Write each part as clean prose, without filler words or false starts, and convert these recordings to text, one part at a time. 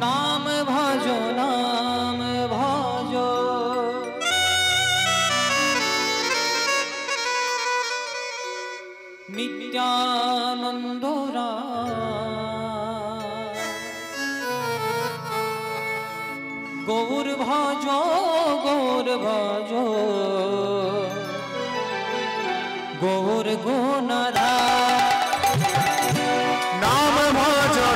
नाम भजो नित्यानंद गौर भजो गौर गुणरा नाम भजो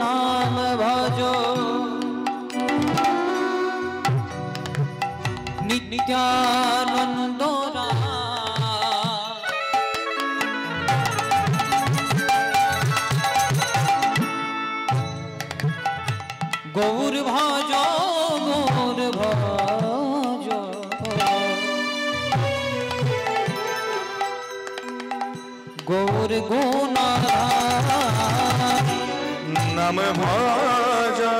नाम भजो नित्यानंद गौर भजो गौर गुणरा नाम भजो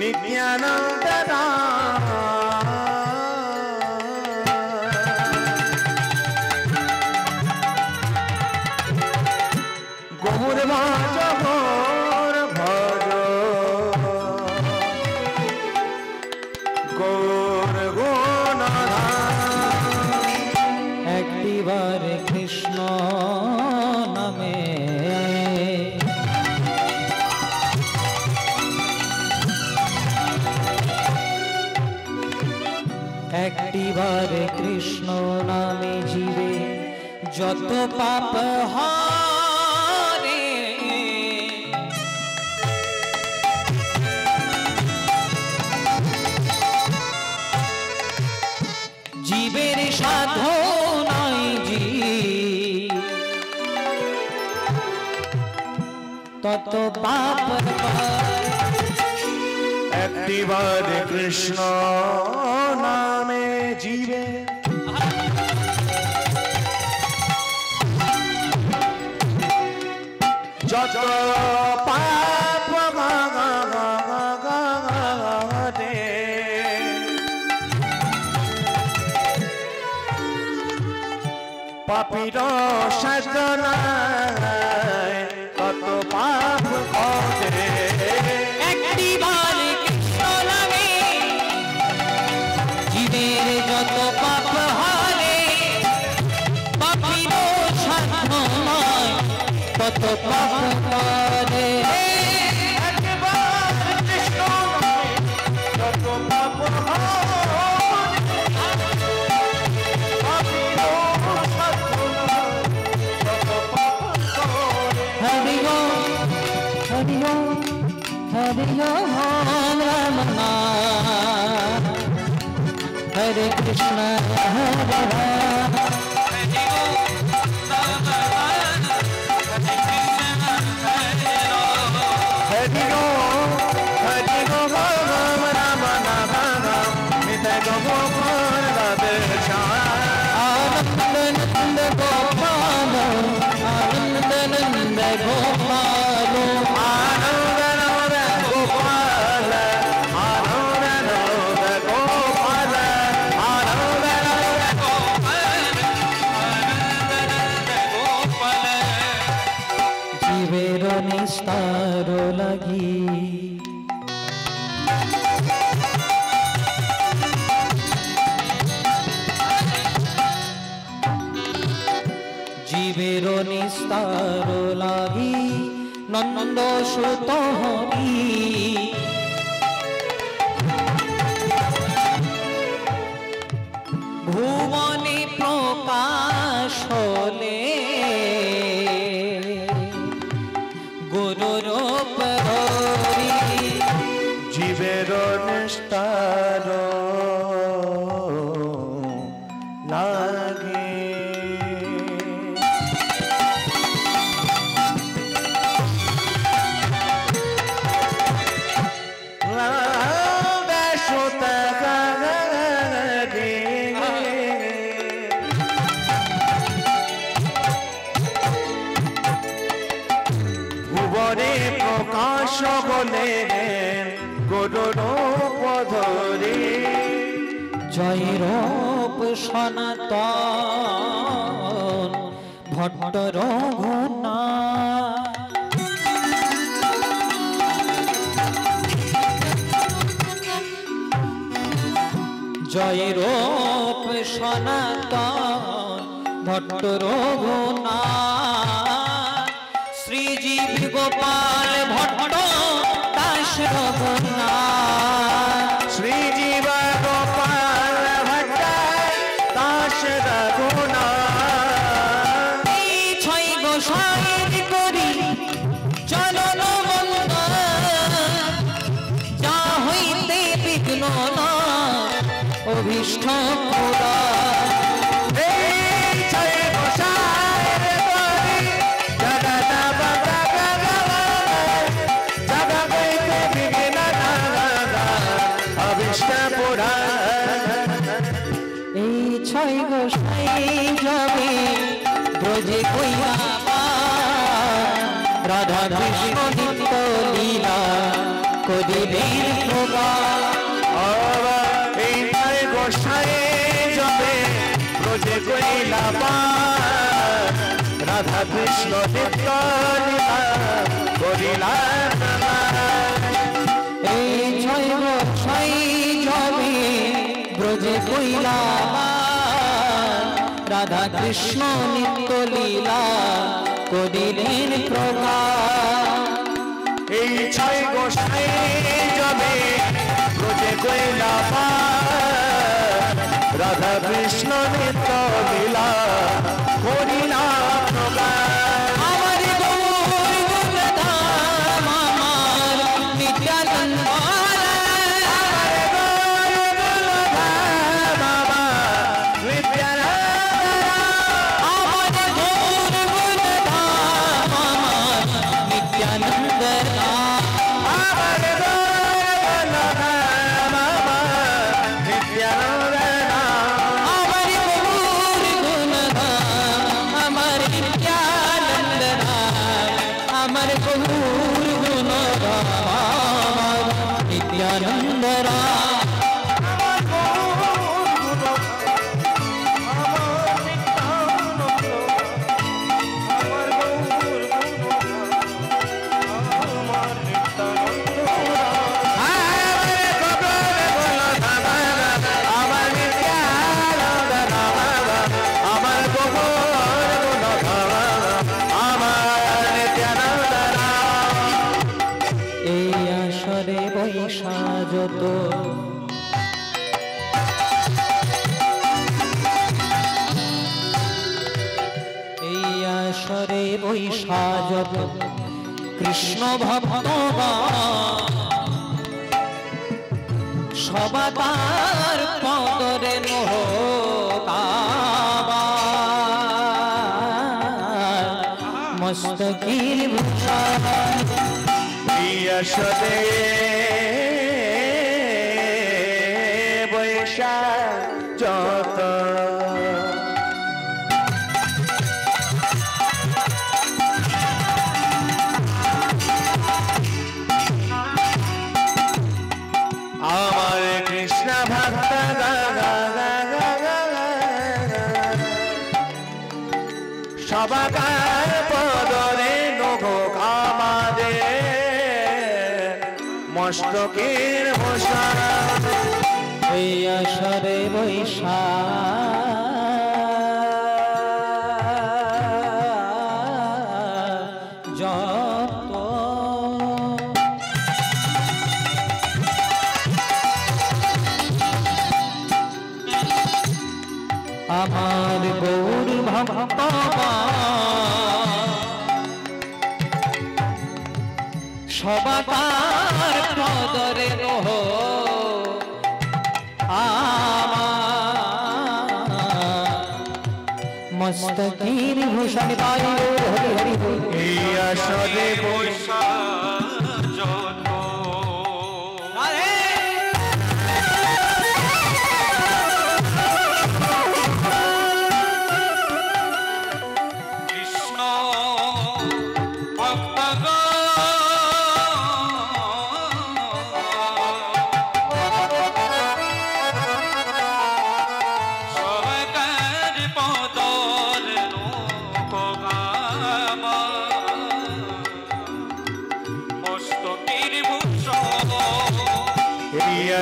नित्यानंद गौर भजो गौर गुणरा একটি বার কৃষ্ণ নামে একটিবার কৃষ্ণ নামে জীবে যত পাপ হারে জীবের সাধনায় তত পাপ একটিবার কৃষ্ণ নামে জীবে যত পাপ দে পাপীর সাধনায় কত পাপ ঘটে একটিবার কৃষ্ণ নামে জীবের যত পাপ হারে পাপীর সাধনায় তত পাপ করে একবার কৃষ্ণ নামে যত পাপ हरि ओम राम नाम हरे कृष्ण हरे राम हरि ओम राम राम नाम नित्य गोपाल राधे आनंद नंद गोपाल आनंद नंद गोपाल आनंद नंद गोपाल आनंद नंद गोपाल आनंद नंद गोपाल নিস্তার লাগি জীবের নিস্তার লাগি নন্দ সুত হরি ভুবনে প্রকাশ হলে গুরুরূপ ধরি জীবের নিস্তার লাগে ভুবনে প্রকাশ বলে গুরুরূপ ধরে জয় রূপ সনাতন ভট্ট রঘুনা জয় রূপ সনাতন ভট্ট রঘুনা শ্রীজীব গোপাল ভট্ট দাস রঘুনা শ্রীজীব গোপাল ভট্ট দাস রঘুনা এই ছয় গোসাইর করি চরণ বন্দন যা হইতে বিঘ্ন না অভীষ্ট পুরা এই ছয় গোসাই যাবে ব্রজে কইয়া রাধা কৃষ্ণ নিত্য লীলা করিলেন প্রকাশ এই ছয় গোসাই যাবে ব্রজে কইলা রাধা কৃষ্ণ নিত্য লীলা করিলা এই ছয় গোসাই যাবে ব্রজে কইলা রাধা কৃষ্ণ নিত্য লীলা করিলেন প্রকাশ এই ছয় গোসাই যাবে ব্রজে কইলা রাধা কৃষ্ণ নিত্য লীলা করিলা আমার গৌর গুণধাম আমার নিত্যানন্দ সাজত এই আসরে বৈশাজত কৃষ্ণ ভক্তগণ সবাতার পদরে নহকাবার মস্তকীর ভূষণ আসরে বৈশাজত আমার কৃষ্ণ ভক্ত সবাকার পদরে নঘ আমাদের মস্তকের ভূষণ এই আসরে বৈশাখ যত আমার গৌর ভগবান সবাতার পদরে রহ মস্তকের ভূষণ পাই হরি হরি বল এই আসরে বৈশাখ যত কৃষ্ণ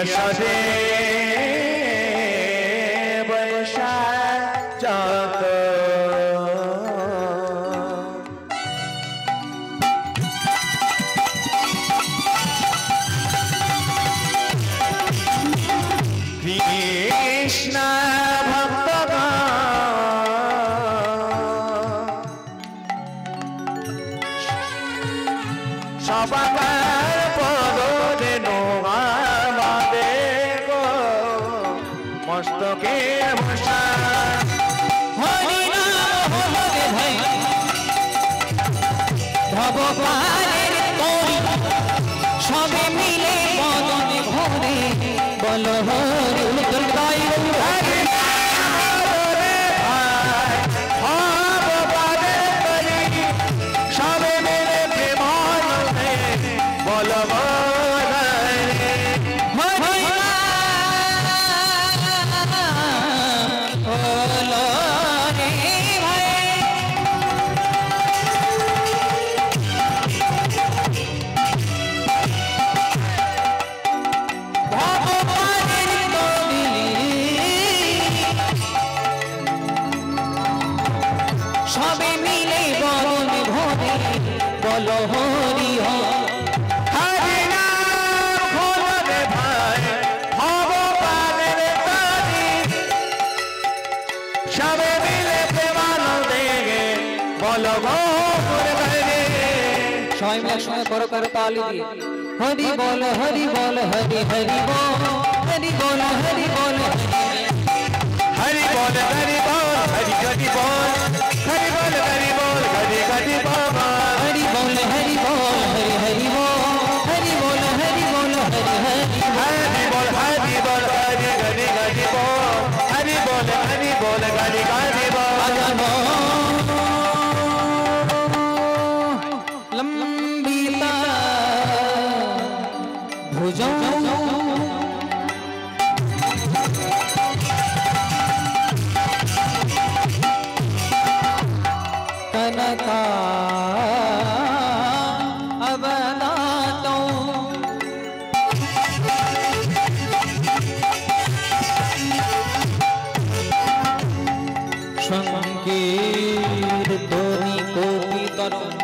আসরে বৈশাখ যত কৃষ্ণ ভক্তগণ সবাকার পদরে নোয়া মস্তকের ভূষণ হরি নাম হরে ভাই ভগবানের তোরি সবে মিলে বদনে ভরে বল হরি দুর্গাই হরি সবে মিলে প্রেমানন্দে বল সবে মিলে বদনে ভরে বল হরি হরি নাম হরে ভাই ভগবানের তরি সবে মিলে প্রেমানন্দে বল হরি সবাই মিলে একসঙ্গে করো করো তালি দিয়ে হরি বল হরি বল হরি হরি বল হরি বল হরি বল হরি বল হরি বল হরি হরি বল হরি বল হরি বল হরি হরি বাবা হরি বল হরি বল হরি হরি বল হরি বল হরি বল হরি হরি হরি বল হরি বল হরি হরি হরি বল হরি বল হরি বল হরি হরি বল আজানো লম্বিতা ভুজং कनका अवनातो शंकीर ध्वनि कोटि तरुण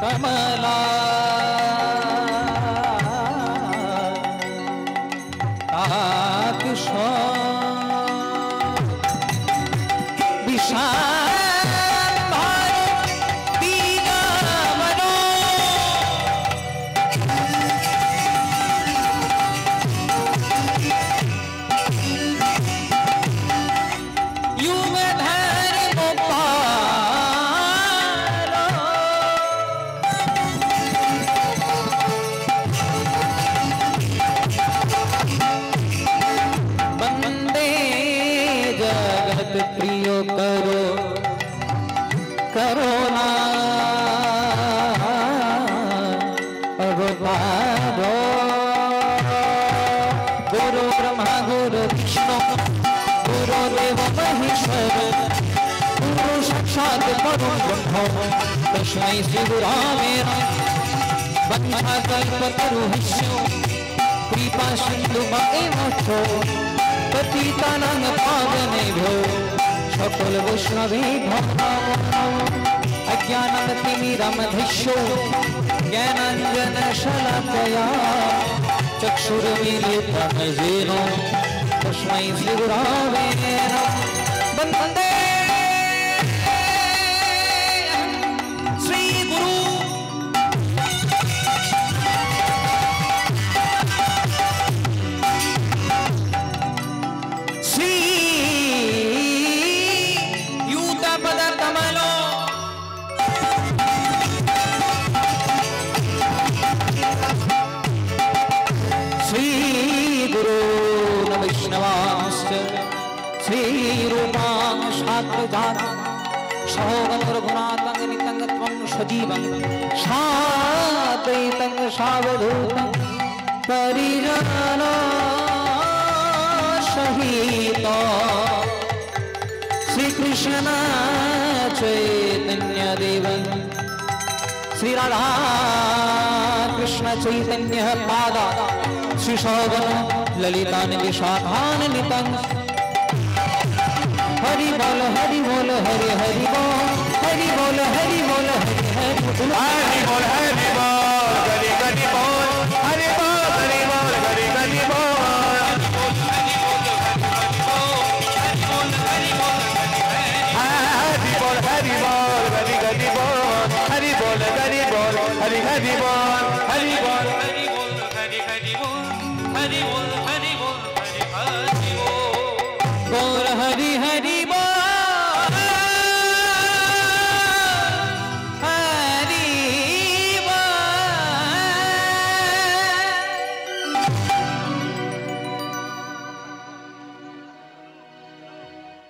कमला आकुश विशाल प्रिय करो करुणा अवतारो गुरु ब्रह्मा गुरु विष्णु गुरुदेव महेश्वर गुरु साक्षात् परम ब्रह्म तस्मै श्री गुरवे नमः वंशकल्पतरुभ्यो कृपा सिंधु मतो पतितानां पावनेभ्यो सकल वैष्णवे अज्ञानतिमिरमधिष्यो ज्ञानाञ्जनशलाकया चक्षुरुन्मीलितं येन तस्मै श्रीगुरवे नमः। वन्दे श्रीगुरु श्रीयुतपदकमलो श्रीगुरो वैष्णवांश्च श्रीरूपां शात्रजातं सहोगं रघुनाथं नितं त्वं सजीवं साद्वैतं सावधूतं परिजनसहितं श्रीकृष्ण चैतन्यदेव श्री राधा कृष्ण चैतन्य पादा श्री सौगन ललितान विशाखान्वितं हरि बोल हरि बोल हरि हरि बोल हरि बोल हरि बोल हरि हरि बोल हरि बोल हरि बोल गरि गरि बोल हरि बोल हरि बोल गरि गरि बोल हरि बोल हरि बोल गरि गरि बोल हरि बोल गरि बोल हरि हरि बोल हरि बोल हरि बोल हरि हरि बोल हरि बोल हरि बोल हरि हरि बोल बोल हरि